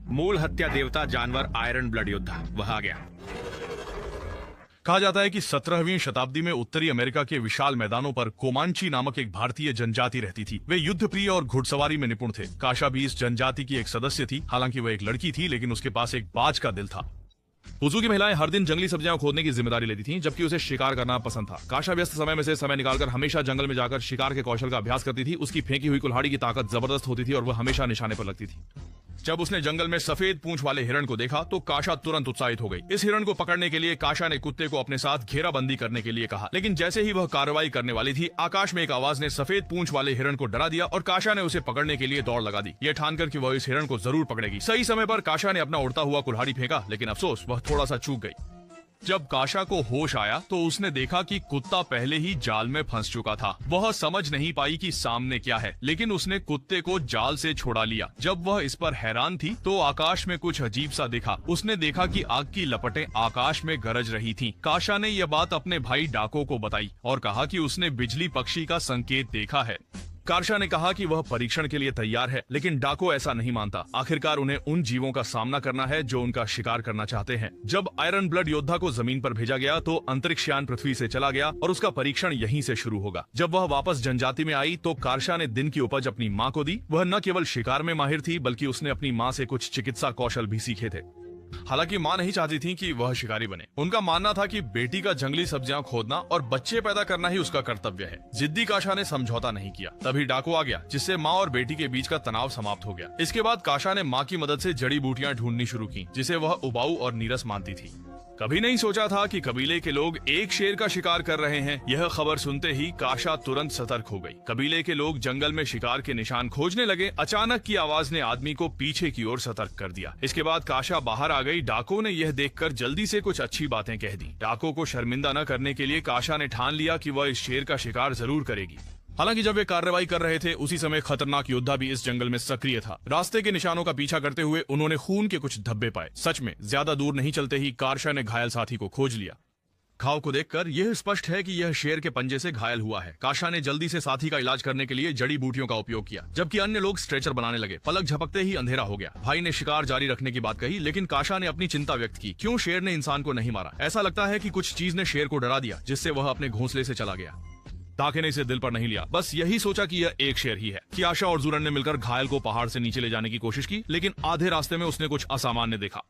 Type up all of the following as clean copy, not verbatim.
मूल हत्या देवता जानवर आयरन ब्लड योद्धा वह आ गया। कहा जाता है कि 17वीं शताब्दी में उत्तरी अमेरिका के विशाल मैदानों पर कोमांची नामक एक भारतीय जनजाति रहती थी। वे युद्ध प्रिय और घुड़सवारी में निपुण थे। काशा भी इस जनजाति की एक सदस्य थी। हालांकि वह एक लड़की थी, लेकिन उसके पास एक बाज का दिल था। वुज़ू की महिलाएं हर दिन जंगली सब्जियां खोदने की जिम्मेदारी लेती थीं, जबकि उसे शिकार करना पसंद था। काशा व्यस्त समय में से समय निकालकर हमेशा जंगल में जाकर शिकार के कौशल का अभ्यास करती थी। उसकी फेंकी हुई कुल्हाड़ी की ताकत जबरदस्त होती थी और वह हमेशा निशाने पर लगती थी। जब उसने जंगल में सफेद पूंछ वाले हिरण को देखा तो काशा तुरंत उत्साहित हो गई। इस हिरण को पकड़ने के लिए काशा ने कुत्ते को अपने साथ घेराबंदी करने के लिए कहा, लेकिन जैसे ही वह कार्रवाई करने वाली थी, आकाश में एक आवाज ने सफेद पूंछ वाले हिरण को डरा दिया और काशा ने उसे पकड़ने के लिए दौड़ लगा दी, यह ठानकर कि वह इस हिरण को जरूर पकड़ेगी। सही समय पर काशा ने अपना उड़ता हुआ कुल्हाड़ी फेंका, लेकिन अफसोस वह थोड़ा सा चूक गई। जब काशा को होश आया तो उसने देखा कि कुत्ता पहले ही जाल में फंस चुका था। वह समझ नहीं पाई कि सामने क्या है, लेकिन उसने कुत्ते को जाल से छुड़ा लिया। जब वह इस पर हैरान थी तो आकाश में कुछ अजीब सा दिखा। उसने देखा कि आग की लपटें आकाश में गरज रही थीं। काशा ने यह बात अपने भाई डाको को बताई और कहा कि उसने बिजली पक्षी का संकेत देखा है। काशा ने कहा कि वह परीक्षण के लिए तैयार है, लेकिन डाको ऐसा नहीं मानता। आखिरकार उन्हें उन जीवों का सामना करना है जो उनका शिकार करना चाहते हैं। जब आयरन ब्लड योद्धा को जमीन पर भेजा गया तो अंतरिक्ष यान पृथ्वी से चला गया और उसका परीक्षण यहीं से शुरू होगा। जब वह वापस जनजाति में आई तो काशा ने दिन की उपज अपनी माँ को दी। वह न केवल शिकार में माहिर थी, बल्कि उसने अपनी माँ से कुछ चिकित्सा कौशल भी सीखे थे। हालांकि माँ नहीं चाहती थी कि वह शिकारी बने। उनका मानना था कि बेटी का जंगली सब्जियां खोदना और बच्चे पैदा करना ही उसका कर्तव्य है। जिद्दी काशा ने समझौता नहीं किया। तभी डाको आ गया, जिससे माँ और बेटी के बीच का तनाव समाप्त हो गया। इसके बाद काशा ने माँ की मदद से जड़ी बूटियां ढूंढनी शुरू की, जिसे वह उबाऊ और नीरस मानती थी। कभी नहीं सोचा था कि कबीले के लोग एक शेर का शिकार कर रहे हैं। यह खबर सुनते ही काशा तुरंत सतर्क हो गई। कबीले के लोग जंगल में शिकार के निशान खोजने लगे। अचानक की आवाज ने आदमी को पीछे की ओर सतर्क कर दिया। इसके बाद काशा बाहर आ गई। डाको ने यह देखकर जल्दी से कुछ अच्छी बातें कह दी। डाको को शर्मिंदा न करने के लिए काशा ने ठान लिया कि वह इस शेर का शिकार जरूर करेगी। हालांकि जब वे कार्रवाई कर रहे थे, उसी समय खतरनाक योद्धा भी इस जंगल में सक्रिय था। रास्ते के निशानों का पीछा करते हुए उन्होंने खून के कुछ धब्बे पाए। सच में ज्यादा दूर नहीं चलते ही काशा ने घायल साथी को खोज लिया। घाव को देखकर यह स्पष्ट है कि यह शेर के पंजे से घायल हुआ है। काशा ने जल्दी से साथी का इलाज करने के लिए जड़ी बूटियों का उपयोग किया, जबकि अन्य लोग स्ट्रेचर बनाने लगे। पलक झपकते ही अंधेरा हो गया। भाई ने शिकार जारी रखने की बात कही, लेकिन काशा ने अपनी चिंता व्यक्त की। क्यों शेर ने इंसान को नहीं मारा? ऐसा लगता है कि कुछ चीज ने शेर को डरा दिया, जिससे वह अपने घोंसले से चला गया। डाके ने इसे दिल पर नहीं लिया, बस यही सोचा कि यह एक शेर ही है। कियाशा और जुरन ने मिलकर घायल को पहाड़ से नीचे ले जाने की कोशिश की, लेकिन आधे रास्ते में उसने कुछ असामान्य देखा।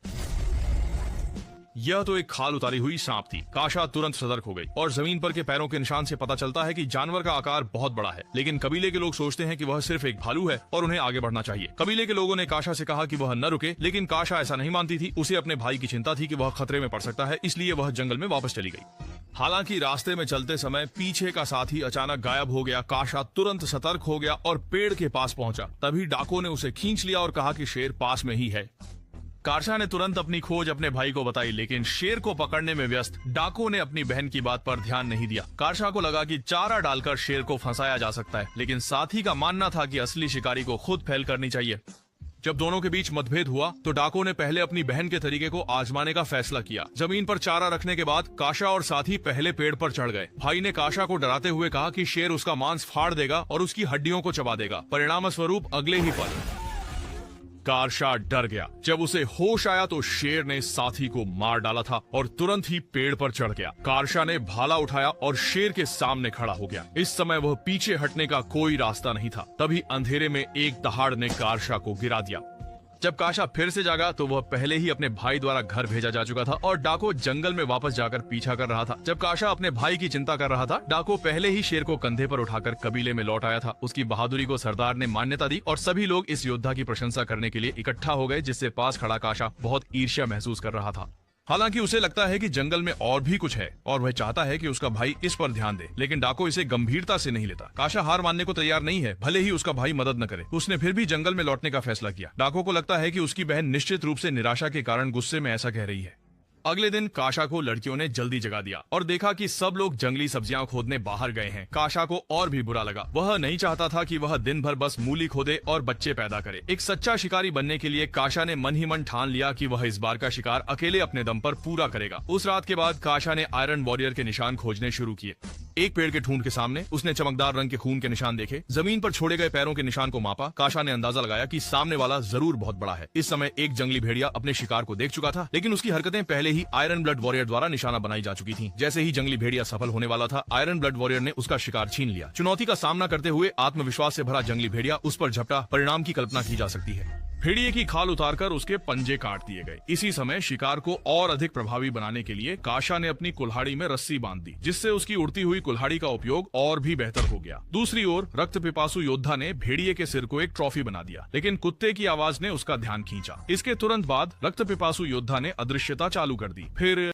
यह तो एक खाल उतारी हुई सांप थी। काशा तुरंत सतर्क हो गई और जमीन पर के पैरों के निशान से पता चलता है कि जानवर का आकार बहुत बड़ा है। लेकिन कबीले के लोग सोचते हैं कि वह सिर्फ एक भालू है और उन्हें आगे बढ़ना चाहिए। कबीले के लोगों ने काशा से कहा कि वह न रुके, लेकिन काशा ऐसा नहीं मानती थी। उसे अपने भाई की चिंता थी कि वह खतरे में पड़ सकता है, इसलिए वह जंगल में वापस चली गई। हालांकि रास्ते में चलते समय पीछे का साथी अचानक गायब हो गया। काशा तुरंत सतर्क हो गया और पेड़ के पास पहुंचा। तभी डाको ने उसे खींच लिया और कहा कि शेर पास में ही है। काशा ने तुरंत अपनी खोज अपने भाई को बताई, लेकिन शेर को पकड़ने में व्यस्त डाको ने अपनी बहन की बात पर ध्यान नहीं दिया। काशा को लगा कि चारा डालकर शेर को फंसाया जा सकता है, लेकिन साथी का मानना था कि असली शिकारी को खुद पहल करनी चाहिए। जब दोनों के बीच मतभेद हुआ तो डाको ने पहले अपनी बहन के तरीके को आजमाने का फैसला किया। जमीन पर चारा रखने के बाद काशा और साथी पहले पेड़ पर चढ़ गए। भाई ने काशा को डराते हुए कहा कि शेर उसका मांस फाड़ देगा और उसकी हड्डियों को चबा देगा। परिणाम स्वरूप अगले ही पल काशा डर गया। जब उसे होश आया तो शेर ने साथी को मार डाला था और तुरंत ही पेड़ पर चढ़ गया। काशा ने भाला उठाया और शेर के सामने खड़ा हो गया। इस समय वह पीछे हटने का कोई रास्ता नहीं था। तभी अंधेरे में एक दहाड़ ने काशा को गिरा दिया। जब काशा फिर से जागा तो वह पहले ही अपने भाई द्वारा घर भेजा जा चुका था और डाको जंगल में वापस जाकर पीछा कर रहा था। जब काशा अपने भाई की चिंता कर रहा था, डाको पहले ही शेर को कंधे पर उठाकर कबीले में लौट आया था। उसकी बहादुरी को सरदार ने मान्यता दी और सभी लोग इस योद्धा की प्रशंसा करने के लिए इकट्ठा हो गए, जिससे पास खड़ा काशा बहुत ईर्ष्या महसूस कर रहा था। हालांकि उसे लगता है कि जंगल में और भी कुछ है और वह चाहता है कि उसका भाई इस पर ध्यान दे, लेकिन डाको इसे गंभीरता से नहीं लेता। काशा हार मानने को तैयार नहीं है, भले ही उसका भाई मदद न करे। उसने फिर भी जंगल में लौटने का फैसला किया। डाको को लगता है कि उसकी बहन निश्चित रूप से निराशा के कारण गुस्से में ऐसा कह रही है। अगले दिन काशा को लड़कियों ने जल्दी जगा दिया और देखा कि सब लोग जंगली सब्जियां खोदने बाहर गए हैं। काशा को और भी बुरा लगा। वह नहीं चाहता था कि वह दिन भर बस मूली खोदे और बच्चे पैदा करे। एक सच्चा शिकारी बनने के लिए काशा ने मन ही मन ठान लिया कि वह इस बार का शिकार अकेले अपने दम पर पूरा करेगा। उस रात के बाद काशा ने आयरन वॉरियर के निशान खोजने शुरू किए। एक पेड़ के ठूंठ के सामने उसने चमकदार रंग के खून के निशान देखे। जमीन पर छोड़े गए पैरों के निशान को मापा। काशा ने अंदाजा लगाया कि सामने वाला जरूर बहुत बड़ा है। इस समय एक जंगली भेड़िया अपने शिकार को देख चुका था, लेकिन उसकी हरकतें पहले ही आयरन ब्लड वॉरियर द्वारा निशाना बनाई जा चुकी थी। जैसे ही जंगली भेड़िया सफल होने वाला था, आयरन ब्लड वॉरियर ने उसका शिकार छीन लिया। चुनौती का सामना करते हुए आत्मविश्वास से भरा जंगली भेड़िया उस पर झपटा। परिणाम की कल्पना की जा सकती है। भेड़िए की खाल उतारकर उसके पंजे काट दिए गए। इसी समय शिकार को और अधिक प्रभावी बनाने के लिए काशा ने अपनी कुल्हाड़ी में रस्सी बांध दी, जिससे उसकी उड़ती हुई कुल्हाड़ी का उपयोग और भी बेहतर हो गया। दूसरी ओर रक्त पिपासु योद्धा ने भेड़िए के सिर को एक ट्रॉफी बना दिया, लेकिन कुत्ते की आवाज ने उसका ध्यान खींचा। इसके तुरंत बाद रक्त पिपासु योद्धा ने अदृश्यता चालू कर दी। फिर